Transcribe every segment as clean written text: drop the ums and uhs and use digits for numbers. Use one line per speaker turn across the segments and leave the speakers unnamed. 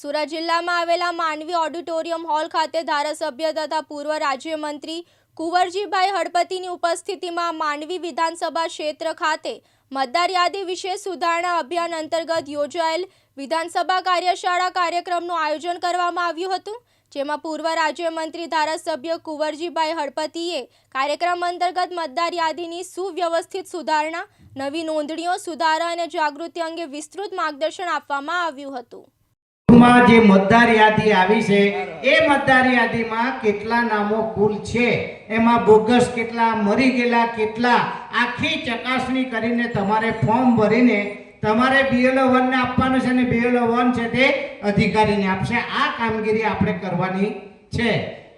સુરત જિલ્લામાં આવેલા Mandvi auditorium hall ખાતે ધારાસભ્ય તથા પૂર્વ રાજ્યમંત્રી કુંવરજીભાઈ હળપતિની ઉપસ્થિતિમાં માંડવી વિધાનસભા ક્ષેત્ર ખાતે મતદાર યાદી વિશેષ સુધારણા અભિયાન અંતર્ગત યોજાયેલ વિધાનસભા કાર્યશાળા કાર્યક્રમનું આયોજન કરવામાં આવ્યું હતું, જેમાં પૂર્વ રાજ્યમંત્રી ધારાસભ્ય કુંવરજીભાઈ હળપતિએ કાર્યક્રમ અંતર્ગત મતદાર યાદીની સુવ્યવસ્થિત સુધારણા, નવી નોંધણીઓ, સુધારા અને જાગૃતિ અંગે વિસ્તૃત માર્ગદર્શન આપવામાં આવ્યું હતું।
જે મતદાર યાદી આવી છે એ મતદાર યાદીમાં કેટલા નામો કુલ છે, એમાં બોગસ કેટલા, મરી ગયેલા કેટલા, આખી ચકાસણી કરીને તમારે ફોર્મ ભરીને તમારે BLO 1 ને આપવાનું છે અને BLO 1 છે તે અધિકારીને આપશે। આ કામગીરી આપણે કરવાની છે।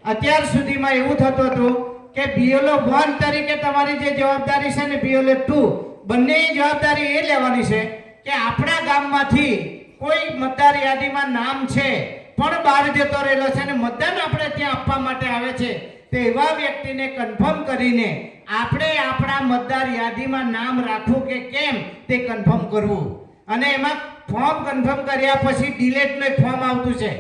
અત્યાર સુધીમાં એવું થતું હતું કે BLO 1 તરીકે તમારી જે જવાબદારી છે ને BLO 2 બંને જવાબદારી એ લેવાની છે કે આપણા ગામમાંથી કોઈ મતદાર યાદીમાં નામ છે પણ બહાર જતો રહેલો છે અને મતદાન આપણે ત્યાં આપવા માટે આવે છે, તે એવા વ્યક્તિને કન્ફર્મ કરીને આપણે આપણા મતદાર યાદીમાં નામ રાખવું કે કેમ તે કન્ફર્મ કરવું। અને એમાં ફોર્મ કન્ફર્મ કર્યા પછી ડિલેટનું ફોર્મ આવતું છે,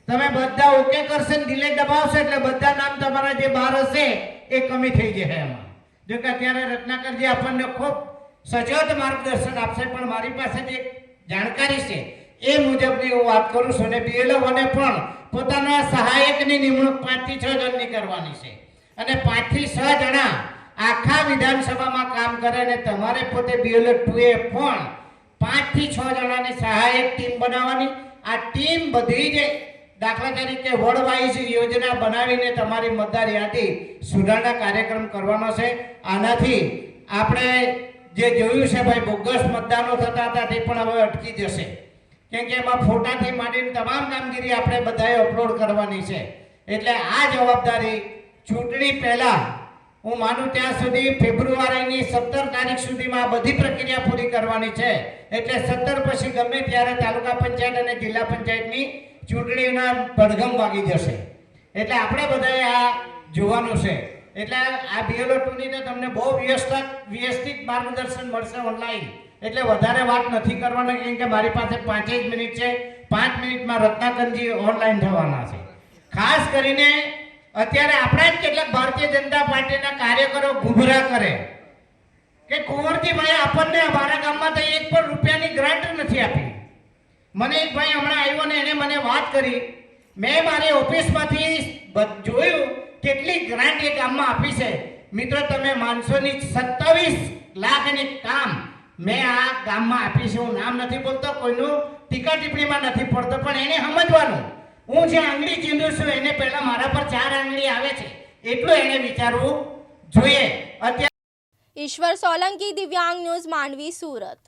તમે બધા ઓકે કરશો ને ડિલેટ દબાવશો એટલે બધા નામ તમારા જે બહાર હશે એ કમી થઈ જશે। એમાં જો કે અત્યારે રત્નાકરજી આપણને ખૂબ સચોટ માર્ગદર્શન આપશે, પણ મારી પાસે એક જાણકારી છે એ મુજબની હું વાત કરું છું। અને BLO 1 પણ પોતાના સહાયકની નિમણૂક 5 થી 6 જણની કરવાની છે અને 5 થી 6 જણા આખા વિધાનસભામાં કામ કરે અને તમારે પોતે BLO 2 એ પણ 5 થી 6 જણાની સહાયક ટીમ બનાવવાની। આ ટીમ બધી જ દાખલા તરીકે વોર્ડ વાઇઝ યોજના બનાવીને તમારી મતદાર યાદી સુધારણા કાર્યક્રમ કરવાનો છે। આનાથી આપણે જે જોયું છે ભાઈ બોગસ મતદાનો થતા હતા તે પણ હવે અટકી જશે, કેમ કે એમાં ફોટાથી માંડીને તમામ કામગીરી આપણે બધાએ અપલોડ કરવાની છે। એટલે આ જવાબદારી ચૂંટણી પહેલા હું માનું ત્યાં સુધી ફેબ્રુઆરીની 17 તારીખ સુધીમાં આ બધી પ્રક્રિયા પૂરી કરવાની છે। એટલે 17 પછી ગમે ત્યારે તાલુકા પંચાયત અને જિલ્લા પંચાયતની ચૂંટણીના પડઘમ વાગી જશે, એટલે આપણે બધાએ આ જોવાનું છે। એટલે આ BLO 2 ની તો તમને બહુ વ્યવસ્થિત માર્ગદર્શન મળશે ઓનલાઈન, એટલે વધારે વાત નથી કરવાની, કેમ કે મારી પાસે 5 જ મિનિટ છે। 5 મિનિટમાં રત્નાકરજી ઓનલાઈન થવાના છે। ખાસ કરીને અત્યારે આપણા જ કેટલાક ભારતીય જનતા પાર્ટીના કાર્યકરો ગુમરાહ કરે કે કુંવરજીભાઈ આપણને અમારા ગામમાં તો 1 પણ રૂપિયાની ગ્રાન્ટ નથી આપી। મને એક ભાઈ હમણાં આવ્યો ને એને મને વાત કરી, મેં મારી ઓફિસમાંથી જોયું કેટલી ગ્રાન્ટ એ ગામમાં આપી છે। મિત્રો તમે માનસો ની 27 લાખની કામ મેં આ ગામમાં આપી છે। હું નામ નથી બોલતો, કોઈનું ટીકા ટિપ્પણીમાં નથી પડતો, પણ એને સમજવાનું હું જે આંગળી ચીંધું છું એને પહેલા મારા પર 4 આંગળી આવે છે એટલું એને વિચારવું જોઈએ।
ઈશ્વર સોલંકી, દિવ્યાંગ ન્યૂઝ, માંડવી, સુરત।